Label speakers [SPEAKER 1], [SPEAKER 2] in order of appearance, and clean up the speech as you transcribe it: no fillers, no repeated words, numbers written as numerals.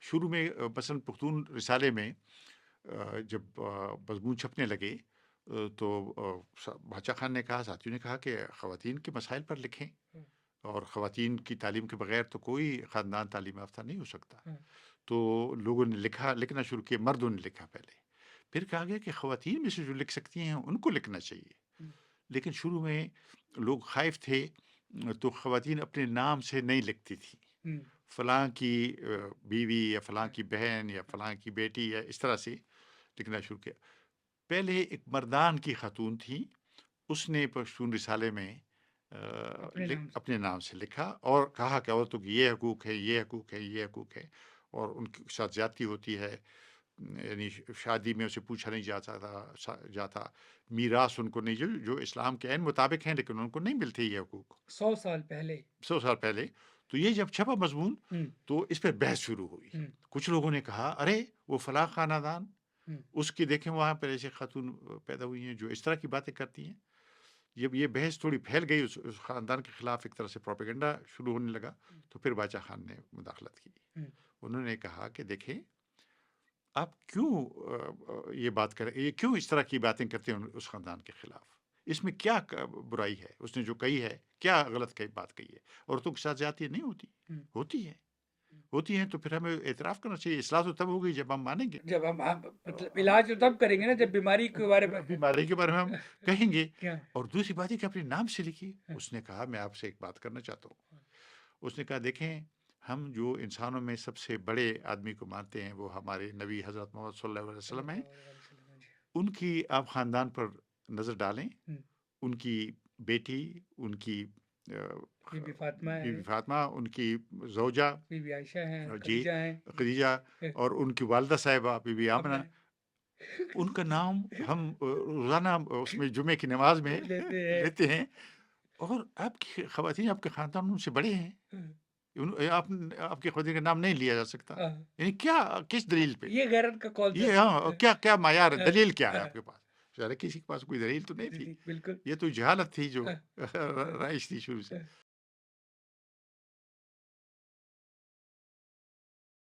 [SPEAKER 1] شروع میں مثلاً پختون رسالے میں جب مضمون چھپنے لگے تو بادشاہ خان نے کہا، ساتھیوں نے کہا کہ خواتین کے مسائل پر لکھیں،
[SPEAKER 2] ہوں،
[SPEAKER 1] اور خواتین کی تعلیم کے بغیر تو کوئی خاندان تعلیم یافتہ نہیں ہو سکتا۔
[SPEAKER 2] ہوں،
[SPEAKER 1] تو لوگوں نے لکھنا شروع کیا، مردوں نے لکھا پہلے، پھر کہا گیا کہ خواتین میں سے جو لکھ سکتی ہیں ان کو لکھنا چاہیے۔
[SPEAKER 2] ہوں،
[SPEAKER 1] لیکن شروع میں لوگ خائف تھے، تو خواتین اپنے نام سے نہیں لکھتی تھی،
[SPEAKER 2] ہوں،
[SPEAKER 1] فلاں کی بیوی یا فلاں
[SPEAKER 2] ہوں،
[SPEAKER 1] کی بہن یا فلاں کی بیٹی یا اس طرح سے لکھنا شروع کیا۔ پہلے ایک مردان کی خاتون تھی، اس نے پشتون رسالے میں
[SPEAKER 2] اپنے نام سے.
[SPEAKER 1] اپنے نام سے لکھا اور کہا کہ عورتوں کی یہ حقوق ہے، یہ حقوق ہے، یہ حقوق ہے، اور ان کے ساتھ زیادتی ہوتی ہے، یعنی شادی میں اسے پوچھا نہیں جاتا، میراث ان کو نہیں، جو اسلام کے عین مطابق ہیں لیکن ان کو نہیں ملتے یہ حقوق
[SPEAKER 2] 100 سال پہلے.
[SPEAKER 1] 100 سال پہلے۔ تو یہ جب چھپا مضمون
[SPEAKER 2] ہوں،
[SPEAKER 1] تو اس پہ بحث شروع ہوئی۔
[SPEAKER 2] ہوں،
[SPEAKER 1] کچھ لوگوں نے کہا ارے وہ فلاں خاندان،
[SPEAKER 2] ہوں،
[SPEAKER 1] اس کی دیکھیں وہاں پر ایسے خاتون پیدا ہوئی ہیں جو اس طرح کی باتیں کرتی ہیں۔ جب یہ بحث تھوڑی پھیل گئی، اس خاندان کے خلاف ایک طرح سے پروپیگنڈا شروع ہونے لگا، تو پھر باچا خان نے مداخلت کی۔
[SPEAKER 2] ہوں،
[SPEAKER 1] انہوں نے کہا کہ دیکھیں آپ کیوں یہ بات کریں، یہ کیوں اس طرح کی باتیں کرتے ہیں اس خاندان کے خلاف، اس میں کیا برائی ہے، اس نے جو کہی ہے کیا غلط بات کہی ہے، عورتوں کے ساتھ زیادتی نہیں ہوتی،
[SPEAKER 2] ہوں.
[SPEAKER 1] ہوتی ہے، ہوتی ہیں، تو پھر ہمیں اعتراف کرنا چاہیے، اصلاح تو تب ہوگی جب ہم مانیں گے،
[SPEAKER 2] جب ہم مطلب علاج تو تب کریں گے نا جب بیماری کے بارے میں
[SPEAKER 1] بیماری کے بارے میں ہم کہیں گے۔
[SPEAKER 2] کیا.
[SPEAKER 1] اور دوسری بات ہے کہ اپنے نام سے لکھی۔ اس نے کہا میں آپ سے ایک بات کرنا چاہتا ہوں۔ اس نے کہا دیکھیں ہم جو انسانوں میں سب سے بڑے آدمی کو مانتے ہیں وہ ہمارے نبی حضرت محمد صلی اللہ علیہ
[SPEAKER 2] صلی
[SPEAKER 1] وسلم ہیں،
[SPEAKER 2] اللہ علیہ وسلم جی.
[SPEAKER 1] ان کی آپ خاندان پر نظر ڈالیں،
[SPEAKER 2] ہوں.
[SPEAKER 1] ان کی بیٹی، ان کی
[SPEAKER 2] بی بی فاطمہ
[SPEAKER 1] بی
[SPEAKER 2] ہے،
[SPEAKER 1] بی فاطمہ، ان کی زوجہ
[SPEAKER 2] بی بی عائشہ ہیں،
[SPEAKER 1] جی
[SPEAKER 2] خدیجہ ہیں.
[SPEAKER 1] خدیجہ، اور ان کی والدہ صاحبہ بی بی
[SPEAKER 2] اب
[SPEAKER 1] آمنہ، ان کا نام ہم روزانہ اس میں جمعے کی نماز میں
[SPEAKER 2] لیتے ہیں.
[SPEAKER 1] لیتے ہیں، اور آپ کی خواتین آپ کے خاندان ان سے بڑے ہیں، آپ کی خواتین کا نام نہیں لیا جا سکتا،
[SPEAKER 2] ہاں.
[SPEAKER 1] یعنی کیا، کس دلیل پہ،
[SPEAKER 2] یہ غیرت کا کال تھا.
[SPEAKER 1] یہ ہاں کیا کیا معیار ہے، دلیل کیا ہے آپ کے پاس؟ ظاہر ہے کسی کے پاس کوئی دلیل تو نہیں تھی،
[SPEAKER 2] بالکل.
[SPEAKER 1] یہ تو جہالت تھی جو رائج تھی شروع سے۔